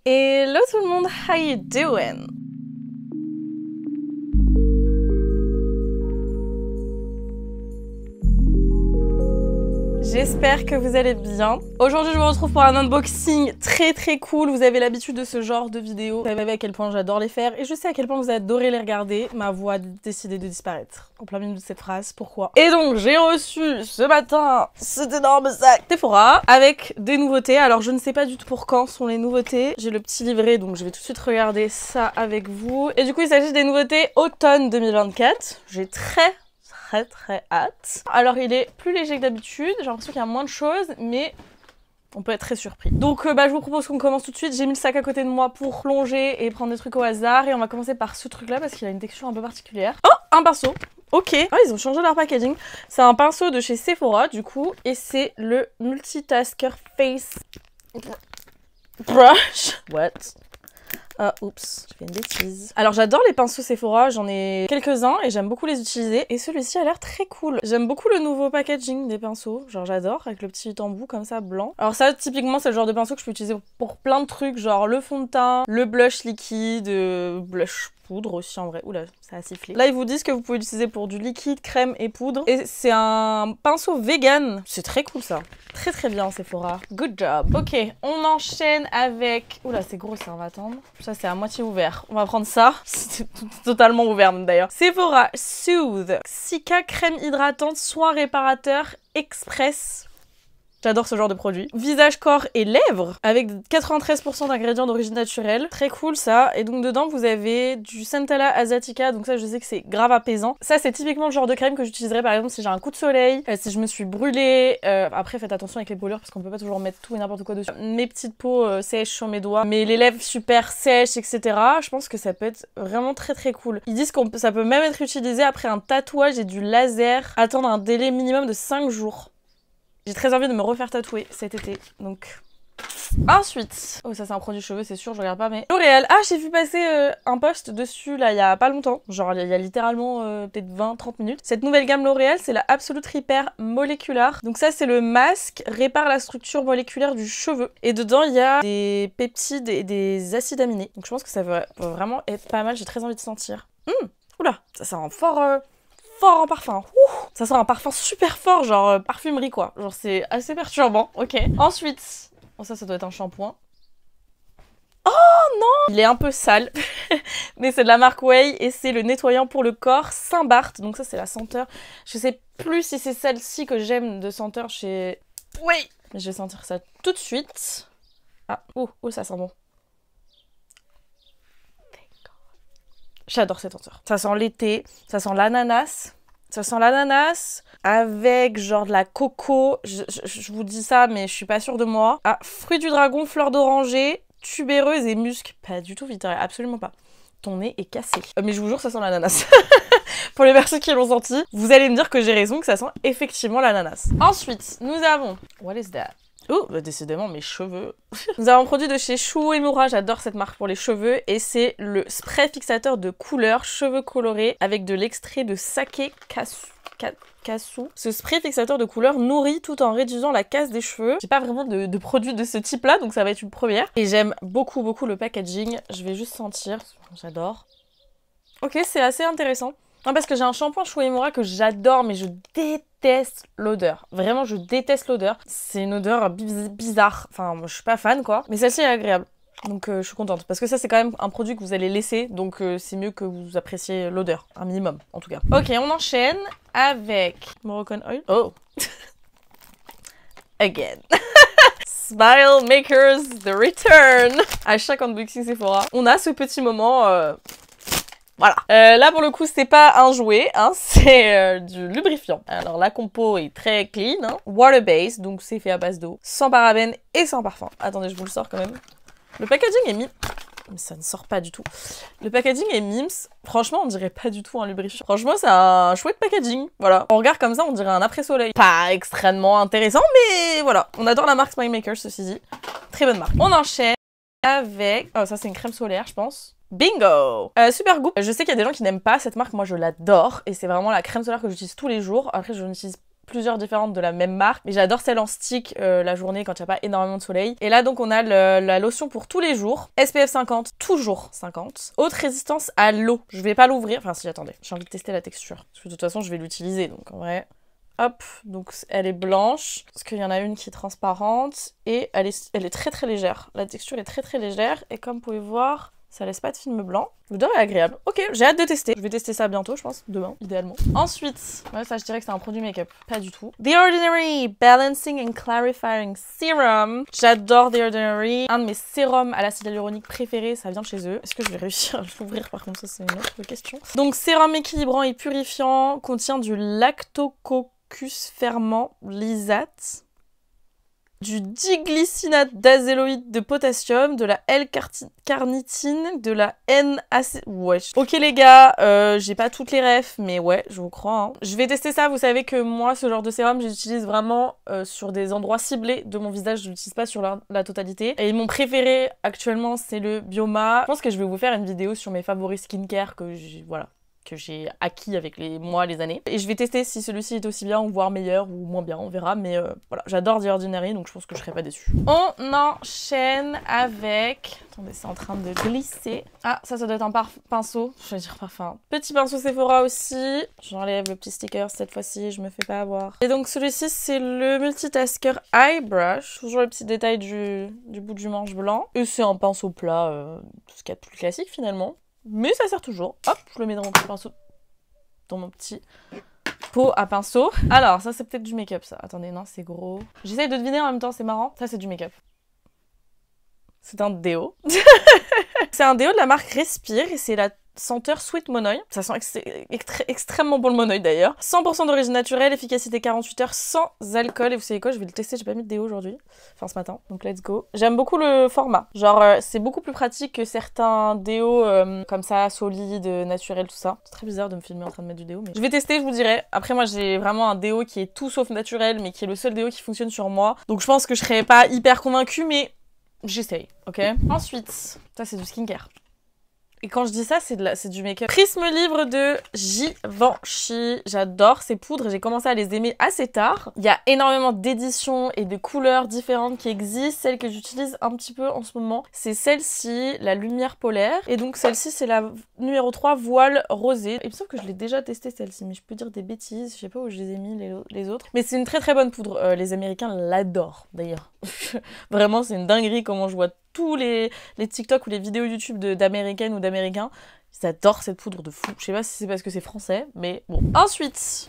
Hello tout le monde, how you doing? J'espère que vous allez bien. Aujourd'hui, je vous retrouve pour un unboxing très cool. Vous avez l'habitude de ce genre de vidéos. Vous savez à quel point j'adore les faire et je sais à quel point vous adorez les regarder. Ma voix a décidé de disparaître en plein milieu de cette phrase. Pourquoi? Et donc, j'ai reçu ce matin cet énorme sac Sephora avec des nouveautés. Alors, je ne sais pas du tout pour quand sont les nouveautés. J'ai le petit livret, donc je vais tout de suite regarder ça avec vous. Et du coup, il s'agit des nouveautés automne 2024. J'ai très hâte. Alors il est plus léger que d'habitude, j'ai l'impression qu'il y a moins de choses, mais on peut être très surpris. Donc je vous propose qu'on commence tout de suite. J'ai mis le sac à côté de moi pour plonger et prendre des trucs au hasard. Et on va commencer par ce truc là parce qu'il a une texture un peu particulière. Oh, un pinceau. Ok. Ah, ils ont changé leur packaging. C'est un pinceau de chez Sephora du coup. Et c'est le Multitasker Face Brush. What? Ah, oups, j'ai fait une bêtise. Alors j'adore les pinceaux Sephora, j'en ai quelques-uns et j'aime beaucoup les utiliser. Et celui-ci a l'air très cool. J'aime beaucoup le nouveau packaging des pinceaux, genre j'adore, avec le petit embout comme ça, blanc. Alors ça, typiquement, c'est le genre de pinceau que je peux utiliser pour plein de trucs, genre le fond de teint, le blush liquide, blush poudre aussi en vrai. Oula, ça a sifflé. Là, ils vous disent que vous pouvez l'utiliser pour du liquide, crème et poudre. Et c'est un pinceau vegan. C'est très cool ça. Très bien Sephora. Good job. Ok, on enchaîne avec... Oula, c'est gros ça, on va attendre. Ça, c'est à moitié ouvert. On va prendre ça. C'est totalement ouvert d'ailleurs. Sephora Soothe. Cica crème hydratante, soin réparateur express. J'adore ce genre de produit. Visage, corps et lèvres avec 93% d'ingrédients d'origine naturelle. Très cool ça. Et donc dedans vous avez du Centella asiatica. Donc ça je sais que c'est grave apaisant. Ça c'est typiquement le genre de crème que j'utiliserais par exemple si j'ai un coup de soleil, si je me suis brûlée. Après faites attention avec les brûlures parce qu'on peut pas toujours mettre tout et n'importe quoi dessus. Mes petites peaux sèches sur mes doigts, mais les lèvres super sèches etc. Je pense que ça peut être vraiment très cool. Ils disent que ça peut même être utilisé après un tatouage et du laser. Attendre un délai minimum de 5 jours. J'ai très envie de me refaire tatouer cet été, donc... Ensuite... Oh, ça c'est un produit cheveux, c'est sûr, je regarde pas, mais... L'Oréal. Ah, j'ai vu passer un post dessus, là, il y a pas longtemps. Genre, il y a littéralement peut-être 20-30 minutes. Cette nouvelle gamme L'Oréal, c'est la Absolute Repair Molecular. Donc ça, c'est le masque, répare la structure moléculaire du cheveu. Et dedans, il y a des peptides et des acides aminés. Donc je pense que ça va vraiment être pas mal, j'ai très envie de sentir. Oula, ça sent fort en parfum. Ouh, ça sent un parfum super fort, genre parfumerie quoi. Genre c'est assez perturbant, ok. Ensuite, oh ça doit être un shampoing. Oh non! Il est un peu sale, mais c'est de la marque Way et c'est le nettoyant pour le corps Saint-Barth. Donc ça c'est la senteur. Je sais plus si c'est celle-ci que j'aime de senteur chez Way. Mais je vais sentir ça tout de suite. Ah, oh ça sent bon. J'adore cette senteur. Ça sent l'été, ça sent l'ananas. Ça sent l'ananas avec genre de la coco. Je vous dis ça, mais je suis pas sûre de moi. Ah, fruits du dragon, fleur d'oranger, tubéreuse et musc. Pas du tout, Victoria, absolument pas. Ton nez est cassé. Mais je vous jure, ça sent l'ananas. Pour les personnes qui l'ont senti, vous allez me dire que j'ai raison, que ça sent effectivement l'ananas. Ensuite, nous avons... What is that? Oh, bah décidément, mes cheveux. Nous avons un produit de chez Shu Uemura, j'adore cette marque pour les cheveux. Et c'est le spray fixateur de couleur cheveux colorés avec de l'extrait de saké kasu. Ce spray fixateur de couleur nourrit tout en réduisant la casse des cheveux. J'ai pas vraiment de produit de ce type là, donc ça va être une première. Et j'aime beaucoup le packaging. Je vais juste sentir, j'adore. Ok, c'est assez intéressant. Non, parce que j'ai un shampoing Shu Uemura que j'adore, mais je déteste l'odeur. Vraiment, je déteste l'odeur. C'est une odeur bizarre. Enfin, moi, je suis pas fan, quoi. Mais celle-ci est agréable. Donc, je suis contente. Parce que ça, c'est quand même un produit que vous allez laisser. Donc, c'est mieux que vous appréciez l'odeur. Un minimum, en tout cas. Ok, on enchaîne avec Moroccan Oil. Oh Again. Smile Makers The Return. À chaque unboxing Sephora, on a ce petit moment... Voilà. Là, pour le coup, c'est pas un jouet, hein, c'est du lubrifiant. Alors, la compo est très clean, hein. Water-based, donc c'est fait à base d'eau, sans parabènes et sans parfum. Attendez, je vous le sors quand même. Le packaging est mimes. Mais ça ne sort pas du tout. Le packaging est mimes. Franchement, on dirait pas du tout un lubrifiant. Franchement, c'est un chouette packaging. Voilà. On regarde comme ça, on dirait un après-soleil. Pas extrêmement intéressant, mais voilà. On adore la marque Smile Makers, ceci dit. Très bonne marque. On enchaîne avec... Oh, ça, c'est une crème solaire, je pense. Bingo! Super goût. Je sais qu'il y a des gens qui n'aiment pas cette marque, moi je l'adore et c'est vraiment la crème solaire que j'utilise tous les jours. Après je n'utilise plusieurs différentes de la même marque, mais j'adore celle en stick la journée quand il n'y a pas énormément de soleil. Et là donc on a la lotion pour tous les jours, SPF 50, toujours 50, haute résistance à l'eau. Je vais pas l'ouvrir, enfin si, attendez, j'ai envie de tester la texture, parce que de toute façon je vais l'utiliser, donc en vrai... Hop, donc elle est blanche, parce qu'il y en a une qui est transparente, et elle est très très légère. La texture est très très légère, et comme vous pouvez voir, ça laisse pas de film blanc. L'odeur est agréable. Ok, j'ai hâte de tester. Je vais tester ça bientôt, je pense, demain, idéalement. Ensuite, ouais, ça je dirais que c'est un produit make-up. Pas du tout. The Ordinary Balancing and Clarifying Serum. J'adore The Ordinary. Un de mes sérums à l'acide hyaluronique préférés, ça vient de chez eux. Est-ce que je vais réussir à l'ouvrir par contre, ça c'est une autre question. Donc sérum équilibrant et purifiant, contient du lactococcus ferment lysate, du diglycinate d'azéloïde de potassium, de la L-carnitine, de la N-AC... Wesh. Ok les gars, j'ai pas toutes les refs, mais ouais, je vous crois. Hein. Je vais tester ça, vous savez que moi, ce genre de sérum, j'utilise vraiment sur des endroits ciblés de mon visage, je l'utilise pas sur la totalité. Et mon préféré actuellement, c'est le Bioma. Je pense que je vais vous faire une vidéo sur mes favoris skincare que j'ai acquis avec les mois, les années. Et je vais tester si celui-ci est aussi bien, ou voire meilleur, ou moins bien, on verra. Mais voilà, j'adore The Ordinary, donc je pense que je serai pas déçue. On enchaîne avec... Attendez, c'est en train de glisser. Ah, ça doit être un pinceau. Je vais dire parfum. Petit pinceau Sephora aussi. J'enlève le petit sticker cette fois-ci, je me fais pas avoir. Et donc celui-ci, c'est le Multitasker Eye Brush. Toujours le petit détail du bout du manche blanc. Et c'est un pinceau plat, tout ce qu'il y a de plus classique finalement. Mais ça sert toujours. Hop, je le mets dans mon petit pinceau. Dans mon petit pot à pinceau. Alors, ça c'est peut-être du make-up ça. Attendez, non, c'est gros. J'essaye de deviner en même temps, c'est marrant. Ça c'est du make-up. C'est un déo. C'est un déo de la marque Respire et c'est la senteur Sweet Monoï. Ça sent extrêmement bon le Monoï d'ailleurs. 100% d'origine naturelle, efficacité 48 heures sans alcool. Et vous savez quoi, je vais le tester, j'ai pas mis de déo aujourd'hui. Enfin ce matin, donc let's go. J'aime beaucoup le format. Genre c'est beaucoup plus pratique que certains déos comme ça, solides, naturels, tout ça. C'est très bizarre de me filmer en train de mettre du déo, mais je vais tester, je vous dirai. Après moi j'ai vraiment un déo qui est tout sauf naturel, mais qui est le seul déo qui fonctionne sur moi. Donc je pense que je serais pas hyper convaincue, mais j'essaye, ok? Ensuite, ça c'est du skincare. Et quand je dis ça, c'est du make-up. Prisme Livre de Givenchy. J'adore ces poudres. J'ai commencé à les aimer assez tard. Il y a énormément d'éditions et de couleurs différentes qui existent. Celle que j'utilise un petit peu en ce moment, c'est celle-ci, la lumière polaire. Et donc celle-ci, c'est la numéro 3, voile rosé. Il me semble que je l'ai déjà testée celle-ci, mais je peux dire des bêtises. Je sais pas où je les ai mis les autres. Mais c'est une très très bonne poudre. Les Américains l'adorent d'ailleurs. Vraiment, c'est une dinguerie comment je vois tous les TikTok ou les vidéos YouTube d'américaines ou d'américains. Ils adorent cette poudre de fou. Je sais pas si c'est parce que c'est français, mais bon. Ensuite,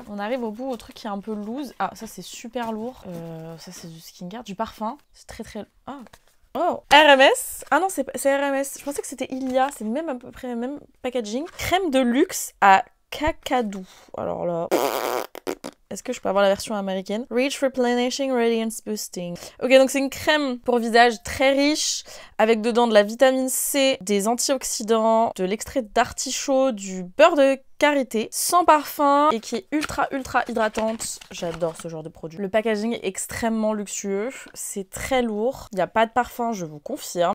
on arrive au bout au truc qui est un peu loose. Ah, ça c'est super lourd. Ça c'est du skincare, du parfum. C'est très très... Ah. Oh, RMS. Ah non, c'est RMS. Je pensais que c'était Ilia. C'est même à peu près le même packaging. Crème de luxe à cacadou. Alors là... Est-ce que je peux avoir la version américaine? Rich Replenishing Radiance Boosting. Ok, donc c'est une crème pour visage très riche, avec dedans de la vitamine C, des antioxydants, de l'extrait d'artichaut, du beurre de karité, sans parfum et qui est ultra hydratante. J'adore ce genre de produit. Le packaging est extrêmement luxueux, c'est très lourd, il n'y a pas de parfum, je vous confirme.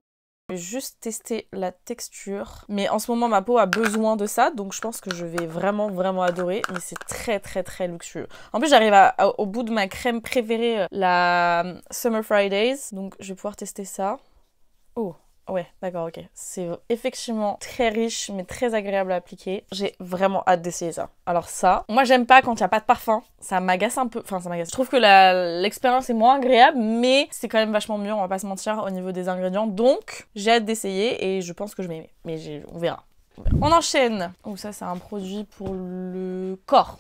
Je vais juste tester la texture. Mais en ce moment, ma peau a besoin de ça. Donc, je pense que je vais vraiment adorer. Mais c'est très luxueux. En plus, j'arrive au bout de ma crème préférée, la Summer Fridays. Donc, je vais pouvoir tester ça. Oh, ouais, d'accord, ok. C'est effectivement très riche, mais très agréable à appliquer. J'ai vraiment hâte d'essayer ça. Alors ça, moi j'aime pas quand il n'y a pas de parfum. Ça m'agace un peu. Enfin, ça m'agace. Je trouve que l'expérience est moins agréable, mais c'est quand même vachement mieux, on va pas se mentir, au niveau des ingrédients. Donc, j'ai hâte d'essayer et je pense que je vais aimer. Mais on verra. On enchaîne. Oh, ça, c'est un produit pour le corps.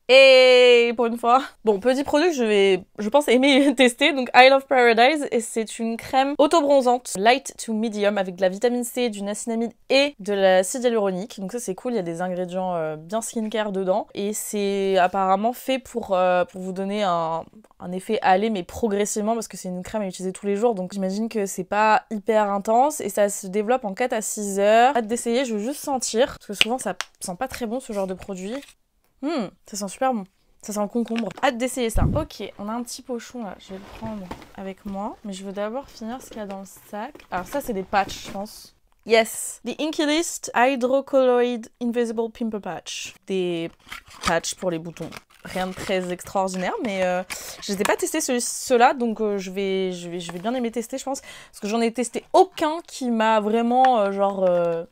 Et pour une fois, bon, petit produit que je pense aimer tester, donc I Love Paradise, et c'est une crème auto-bronzante light to medium avec de la vitamine C, du niacinamide et de l'acide hyaluronique. Donc ça c'est cool, il y a des ingrédients bien skincare dedans et c'est apparemment fait pour vous donner un effet hâlé mais progressivement parce que c'est une crème à utiliser tous les jours, donc j'imagine que c'est pas hyper intense et ça se développe en 4 à 6 heures. Hâte d'essayer, je veux juste sentir parce que souvent ça sent pas très bon ce genre de produit. Ça sent super bon. Ça sent le concombre. Hâte d'essayer ça. Ok, on a un petit pochon là. Je vais le prendre avec moi. Mais je veux d'abord finir ce qu'il y a dans le sac. Alors ça, c'est des patchs, je pense. Yes. The Inky List Hydrocolloid Invisible Pimple Patch. Des patchs pour les boutons. Rien de très extraordinaire, mais je les ai pas testés ceux-là, donc je vais bien aimer tester, je pense, parce que j'en ai testé aucun qui m'a vraiment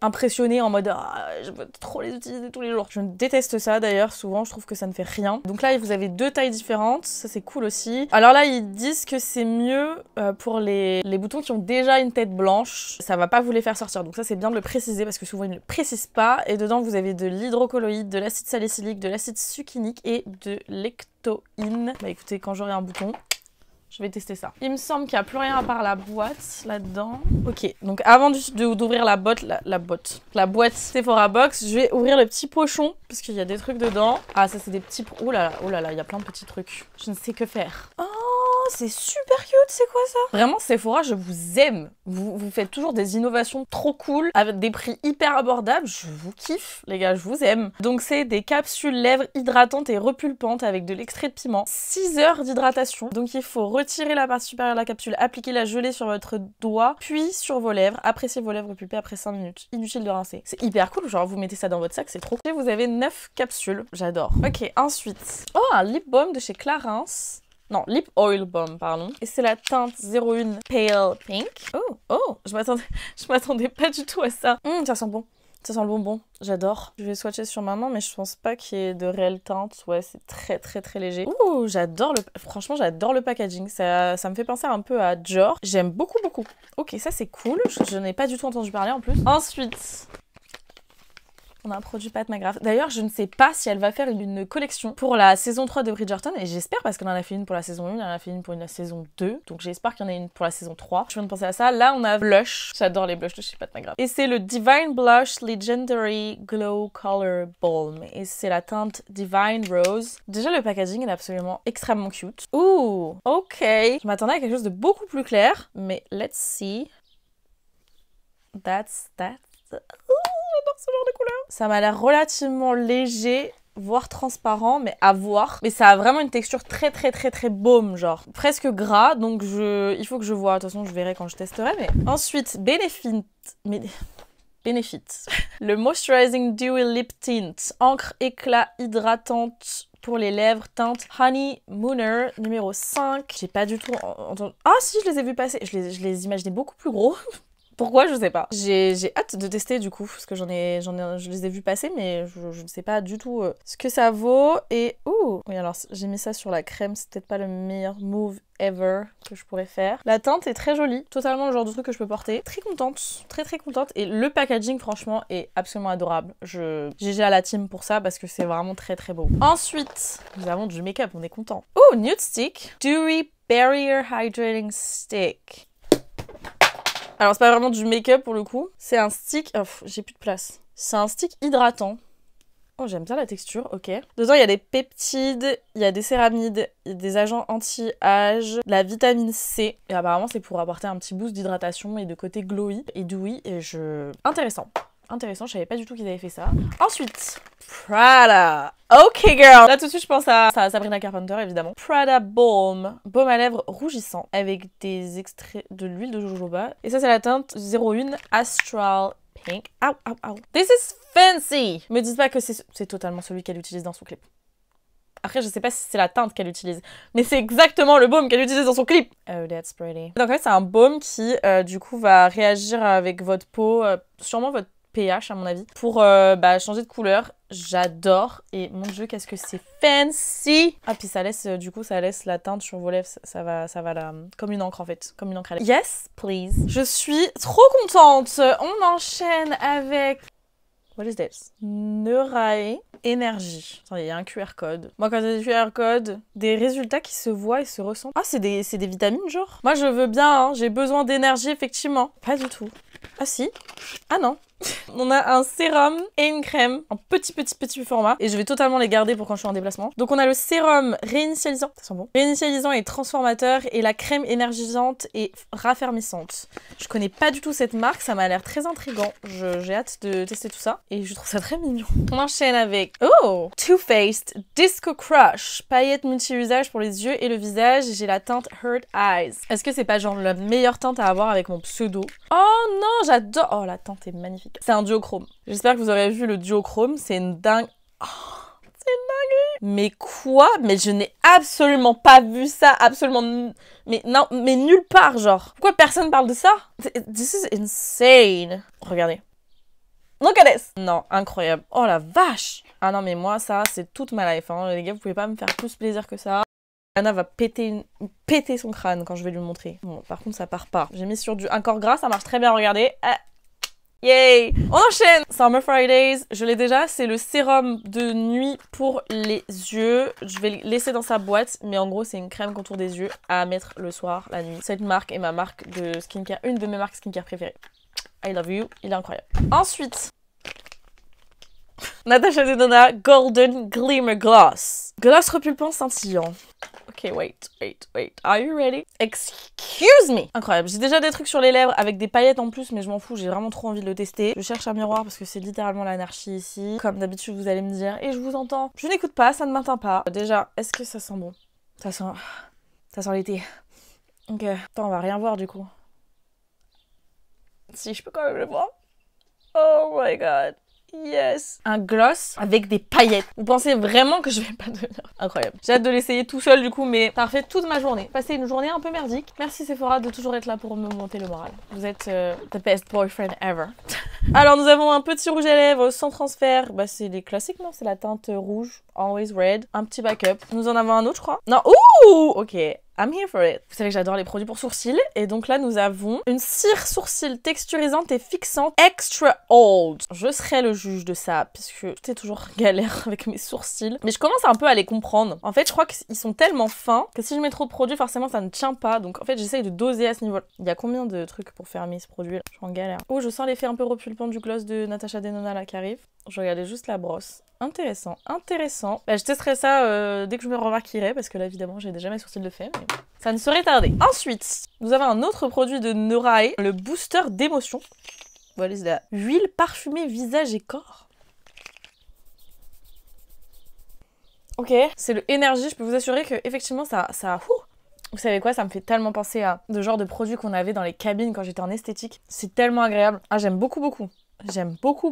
impressionné en mode je veux trop les utiliser tous les jours. Je déteste ça d'ailleurs, souvent je trouve que ça ne fait rien. Donc là vous avez 2 tailles différentes, ça c'est cool aussi. Alors là ils disent que c'est mieux pour les boutons qui ont déjà une tête blanche, ça va pas vous les faire sortir, donc ça c'est bien de le préciser parce que souvent ils ne le précisent pas. Et dedans vous avez de l'hydrocolloïde, de l'acide salicylique, de l'acide succinique et de lectoïne. Bah écoutez, quand j'aurai un bouton, je vais tester ça. Il me semble qu'il n'y a plus rien à part la boîte là-dedans. Ok, donc avant d'ouvrir la boîte Sephora Box, je vais ouvrir le petit pochon parce qu'il y a des trucs dedans. Ah ça c'est des petits... Oh là là, il y a plein de petits trucs. Je ne sais que faire. Oh, c'est super cute, c'est quoi ça? Vraiment Sephora, je vous aime. Vous faites toujours des innovations trop cool avec des prix hyper abordables. Je vous kiffe, les gars, je vous aime. Donc c'est des capsules lèvres hydratantes et repulpantes avec de l'extrait de piment. 6 heures d'hydratation. Donc il faut retirer la partie supérieure de la capsule, appliquer la gelée sur votre doigt, puis sur vos lèvres. Appréciez vos lèvres pulpées après 5 minutes. Inutile de rincer. C'est hyper cool, genre vous mettez ça dans votre sac, c'est trop cool. Et vous avez 9 capsules, j'adore. Ok, ensuite. Oh, un lip balm de chez Clarins. Non, Lip Oil Balm, pardon. Et c'est la teinte 01 Pale Pink. Oh, je m'attendais pas du tout à ça. Ça sent bon. Ça sent le bonbon. J'adore. Je vais swatcher sur ma main, mais je pense pas qu'il y ait de réelle teinte. Ouais, c'est très très très léger. Ouh, franchement, j'adore le packaging. Ça me fait penser un peu à Dior. J'aime beaucoup. Ok, ça c'est cool. Je n'ai pas du tout entendu parler en plus. Ensuite... on a un produit Pat McGrath. D'ailleurs, je ne sais pas si elle va faire une collection pour la saison 3 de Bridgerton, et j'espère parce qu'elle en a fait une pour la saison 1, elle en a fait une pour la saison 2, donc j'espère qu'il y en a une pour la saison 3. Je viens de penser à ça. Là, on a blush. J'adore les blushs de chez Pat McGrath. Et c'est le Divine Blush Legendary Glow Color Balm, et c'est la teinte Divine Rose. Déjà, le packaging est absolument extrêmement cute. Ouh, ok. Je m'attendais à quelque chose de beaucoup plus clair, mais let's see. That's... J'adore ce genre de couleur. Ça m'a l'air relativement léger, voire transparent, mais à voir. Mais ça a vraiment une texture très baume, genre presque gras, donc il faut que je vois. De toute façon, je verrai quand je testerai. Mais ensuite, Benefit. Le Moisturizing Dewy Lip Tint, encre éclat hydratante pour les lèvres, teinte Honey Mooner numéro 5. J'ai pas du tout entendu... Ah si, je les ai vus passer. Je les imaginais beaucoup plus gros. Pourquoi, je sais pas. J'ai hâte de tester du coup, parce que je les ai vus passer, mais je ne sais pas du tout ce que ça vaut. Et oui, alors j'ai mis ça sur la crème, c'est peut-être pas le meilleur move ever que je pourrais faire. La teinte est très jolie, totalement le genre de truc que je peux porter. Très contente, très contente. Et le packaging, franchement, est absolument adorable. GG à la team pour ça, parce que c'est vraiment très beau. Ensuite, nous avons du make-up, on est content. Nude Stick, Dewy Barrier Hydrating Stick. Alors c'est pas vraiment du make-up pour le coup, c'est un stick... Oh, j'ai plus de place. C'est un stick hydratant. Oh, j'aime bien la texture, ok. Dedans, il y a des peptides, il y a des céramides, il y a des agents anti-âge, de la vitamine C. Et apparemment, c'est pour apporter un petit boost d'hydratation et de côté glowy et dewy. Et Intéressant, je savais pas du tout qu'ils avaient fait ça. Ensuite, Prada. Ok girl. Là tout de suite je pense à Sabrina Carpenter évidemment. Prada Balm. Baume à lèvres rougissant avec des extraits de l'huile de jojoba. Et ça c'est la teinte 01 Astral Pink. Ow. This is fancy. Me dites pas que c'est totalement celui qu'elle utilise dans son clip. Après, je sais pas si c'est la teinte qu'elle utilise, mais c'est exactement le baume qu'elle utilise dans son clip. Oh, that's pretty. Donc en fait, c'est un baume qui, du coup, va réagir avec votre peau, sûrement votre pH à mon avis, pour changer de couleur. J'adore. Et mon dieu, qu'est-ce que c'est fancy. Ah, puis ça laisse, du coup, ça laisse la teinte sur vos lèvres. Ça va là, comme une encre en fait. Comme une encre à lèvres. Yes, please. Je suis trop contente. On enchaîne avec... What is this? Neurae Énergie. Attendez, il y a un QR code. Moi, quand il y a des QR codes, des résultats qui se voient et se ressentent. Ah, c'est des vitamines, genre? Moi, je veux bien, hein. J'ai besoin d'énergie, effectivement. Pas du tout. Ah si? Ah non. On a un sérum et une crème en petit format. Et je vais totalement les garder pour quand je suis en déplacement. Donc on a le sérum réinitialisant, ça sent bon. Réinitialisant et transformateur. Et la crème énergisante et raffermissante. Je connais pas du tout cette marque, ça m'a l'air très intriguant. J'ai hâte de tester tout ça. Et je trouve ça très mignon. On enchaîne avec Too Faced Disco Crush. Paillettes multi-usage pour les yeux et le visage. J'ai la teinte Hurt Eyes. Est-ce que c'est pas genre la meilleure teinte à avoir avec mon pseudo? Oh non, j'adore. Oh, la teinte est magnifique. C'est un duochrome. J'espère que vous aurez vu le duochrome. C'est une dingue. Oh, c'est une dinguerie. Mais quoi? Mais je n'ai absolument pas vu ça. Absolument. Mais non, mais nulle part, genre. Pourquoi personne parle de ça? This is insane. Regardez. Look at this. Non, incroyable. Oh la vache. Ah non, mais moi, ça, c'est toute ma life. Hein. Les gars, vous pouvez pas me faire plus plaisir que ça. Anna va péter son crâne quand je vais lui montrer. Bon, par contre, ça part pas. J'ai mis sur un corps gras, ça marche très bien, regardez. Ah. Yay! On enchaîne! Summer Fridays, je l'ai déjà, c'est le sérum de nuit pour les yeux. Je vais le laisser dans sa boîte, mais en gros, c'est une crème contour des yeux à mettre le soir, la nuit. Cette marque est ma marque de skincare, une de mes marques skincare préférées. I love you, il est incroyable. Ensuite, Natasha Denona Golden Glimmer Gloss. Gloss repulpant scintillant. Ok, wait. Are you ready? Excuse me! Incroyable. J'ai déjà des trucs sur les lèvres avec des paillettes en plus, mais je m'en fous, j'ai vraiment trop envie de le tester. Je cherche un miroir parce que c'est littéralement l'anarchie ici. Comme d'habitude, vous allez me dire, et je vous entends. Je n'écoute pas, ça ne m'atteint pas. Déjà, est-ce que ça sent bon? Ça sent l'été. Ok. Attends, on va rien voir du coup. Si, je peux quand même le voir. Oh my god. Yes. Un gloss avec des paillettes. Vous pensez vraiment que je vais pas devenir incroyable? J'ai hâte de l'essayer tout seul du coup, mais ça refait toute ma journée. Passer une journée un peu merdique. Merci Sephora de toujours être là pour me monter le moral. Vous êtes the best boyfriend ever. Alors nous avons un petit rouge à lèvres sans transfert. Bah c'est les classiques, non? C'est la teinte rouge, always red. Un petit backup. Nous en avons un autre, je crois. Non, ouh! Ok. I'm here for it. Vous savez que j'adore les produits pour sourcils. Et donc là, nous avons une cire sourcils texturisante et fixante extra old. Je serai le juge de ça, puisque tout est toujours galère avec mes sourcils. Mais je commence un peu à les comprendre. En fait, je crois qu'ils sont tellement fins que si je mets trop de produits, forcément, ça ne tient pas. Donc en fait, j'essaye de doser à ce niveau-là. Il y a combien de trucs pour fermer ce produit-là? Je suis en galère. Oh, je sens l'effet un peu repulpant du gloss de Natasha Denona là qui arrive. Je regardais juste la brosse. Intéressant, intéressant. Bah, je testerai ça dès que je me remarquerai, parce que là, évidemment, j'ai déjà mes sourcils de fait, mais ça ne saurait tarder. Ensuite, nous avons un autre produit de Norae, le booster d'émotion. Voilà, c'est la huile parfumée visage et corps. Ok, c'est le Energy, je peux vous assurer que effectivement ça vous savez quoi, ça me fait tellement penser à le genre de produits qu'on avait dans les cabines quand j'étais en esthétique. C'est tellement agréable. Ah, j'aime beaucoup. J'aime beaucoup.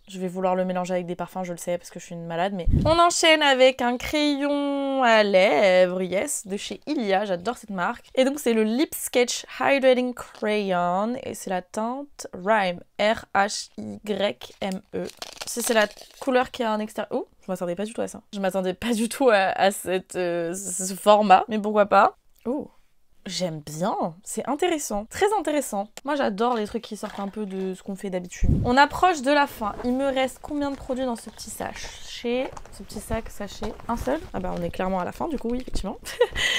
Je vais vouloir le mélanger avec des parfums, je le sais, parce que je suis une malade, mais... On enchaîne avec un crayon à lèvres, yes, de chez Ilia, j'adore cette marque. Et donc, c'est le Lip Sketch Hydrating Crayon, et c'est la teinte Rhyme, R-H-Y-M-E. C'est la couleur qui a un extérieur... Oh, je m'attendais pas du tout à ça. Je m'attendais pas du tout à ce format, mais pourquoi pas. Oh, j'aime bien, c'est intéressant, très intéressant. Moi j'adore les trucs qui sortent un peu de ce qu'on fait d'habitude. On approche de la fin, il me reste combien de produits dans ce petit sachet? Ce petit sac sachet, un seul? Ah bah on est clairement à la fin du coup, oui effectivement.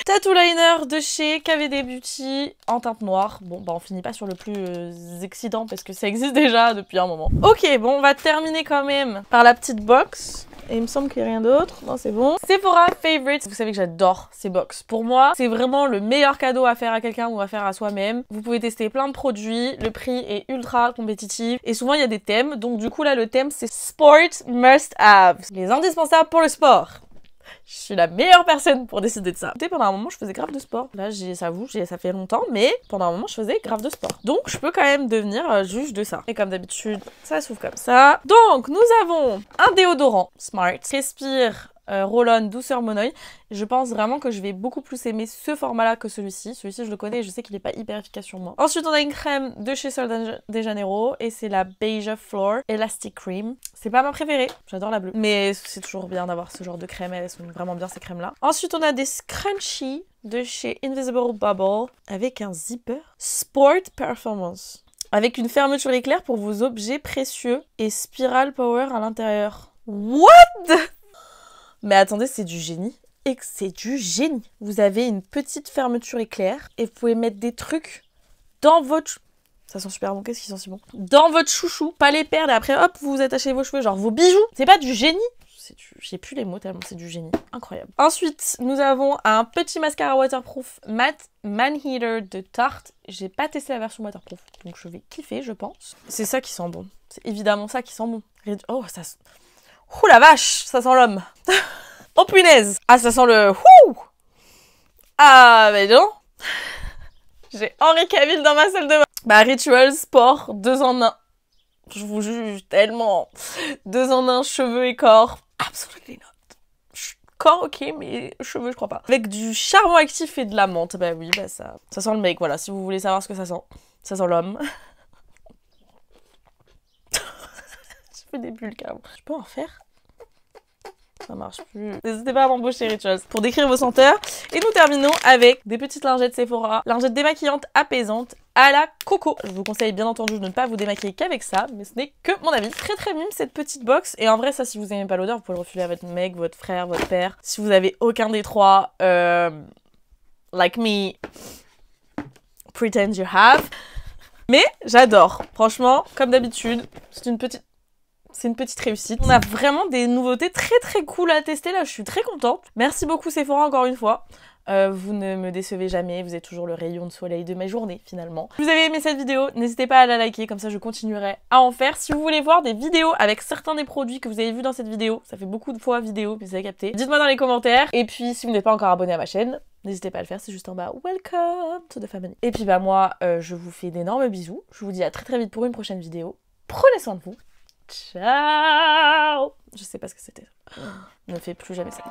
Tattoo liner de chez KVD Beauty en teinte noire. Bon bah on finit pas sur le plus excitant parce que ça existe déjà depuis un moment. Ok, bon on va terminer quand même par la petite box. Et il me semble qu'il n'y a rien d'autre. Non, c'est bon. Sephora Favorites. Vous savez que j'adore ces box. Pour moi, c'est vraiment le meilleur cadeau à faire à quelqu'un ou à faire à soi-même. Vous pouvez tester plein de produits. Le prix est ultra compétitif. Et souvent, il y a des thèmes. Donc, du coup, là, le thème, c'est Sport Must Have. Les indispensables pour le sport. Je suis la meilleure personne pour décider de ça. Écoutez, pendant un moment, je faisais grave de sport. Là, j'avoue, ça fait longtemps, mais pendant un moment, je faisais grave de sport. Donc, je peux quand même devenir juge de ça. Et comme d'habitude, ça s'ouvre comme ça. Donc, nous avons un déodorant Smart. Respire Roll-On douceur Monoï. Je pense vraiment que je vais beaucoup plus aimer ce format-là que celui-ci. Celui-ci, je le connais et je sais qu'il n'est pas hyper efficace sur moi. Ensuite, on a une crème de chez Sol de Janeiro et c'est la Beige Floor Elastic Cream. C'est pas ma préférée, j'adore la bleue. Mais c'est toujours bien d'avoir ce genre de crème, elles sont vraiment bien ces crèmes-là. Ensuite, on a des scrunchies de chez Invisible Bubble avec un zipper Sport Performance. Avec une fermeture éclair pour vos objets précieux et Spiral Power à l'intérieur. What? Mais attendez, c'est du génie. Et c'est du génie. Vous avez une petite fermeture éclair et vous pouvez mettre des trucs dans votre... Ça sent super bon, qu'est-ce qu'ils sont si bons. Dans votre chouchou, pas les perles et après hop, vous attachez vos cheveux, genre vos bijoux. C'est pas du génie. J'ai plus les mots tellement c'est du génie. Incroyable. Ensuite, nous avons un petit mascara waterproof matte Man Heater de Tarte. J'ai pas testé la version waterproof, donc je vais kiffer, je pense. C'est ça qui sent bon. C'est évidemment ça qui sent bon. Oh, ça sent... Ouh la vache, ça sent l'homme. Oh punaise. Ah, ça sent le... Ouh. Ah, mais non. J'ai Henri Cavill dans ma salle de bain. Bah, Ritual Sport, 2 en 1. Je vous juge tellement. 2 en 1, cheveux et corps. Absolument not. Corps, ok, mais cheveux, je crois pas. Avec du charbon actif et de la menthe. Bah oui, bah ça sent le mec, voilà. Si vous voulez savoir ce que ça sent l'homme. Je fais des bulles, carrément. Je peux en faire? Ça marche plus. N'hésitez pas à m'embaucher, Rituals, pour décrire vos senteurs. Et nous terminons avec des petites lingettes Sephora. Lingettes démaquillantes apaisantes à la coco. Je vous conseille bien entendu de ne pas vous démaquiller qu'avec ça, mais ce n'est que mon avis. Très très mime cette petite box. Et en vrai, ça, si vous aimez pas l'odeur, vous pouvez le refiler à votre mec, votre frère, votre père. Si vous avez aucun des trois, like me, pretend you have. Mais j'adore. Franchement, comme d'habitude, c'est une petite réussite. On a vraiment des nouveautés très très cool à tester là, je suis très contente. Merci beaucoup Sephora encore une fois. Vous ne me décevez jamais, vous êtes toujours le rayon de soleil de mes journées finalement. Si vous avez aimé cette vidéo, n'hésitez pas à la liker, comme ça je continuerai à en faire. Si vous voulez voir des vidéos avec certains des produits que vous avez vus dans cette vidéo, ça fait beaucoup de fois vidéo, puis vous avez capté. Dites-moi dans les commentaires. Et puis si vous n'êtes pas encore abonné à ma chaîne, n'hésitez pas à le faire, c'est juste en bas. Welcome to the family. Et puis bah moi, je vous fais d'énormes bisous. Je vous dis à très très vite pour une prochaine vidéo. Prenez soin de vous. Ciao! Je sais pas ce que c'était. Ne fais plus jamais ça.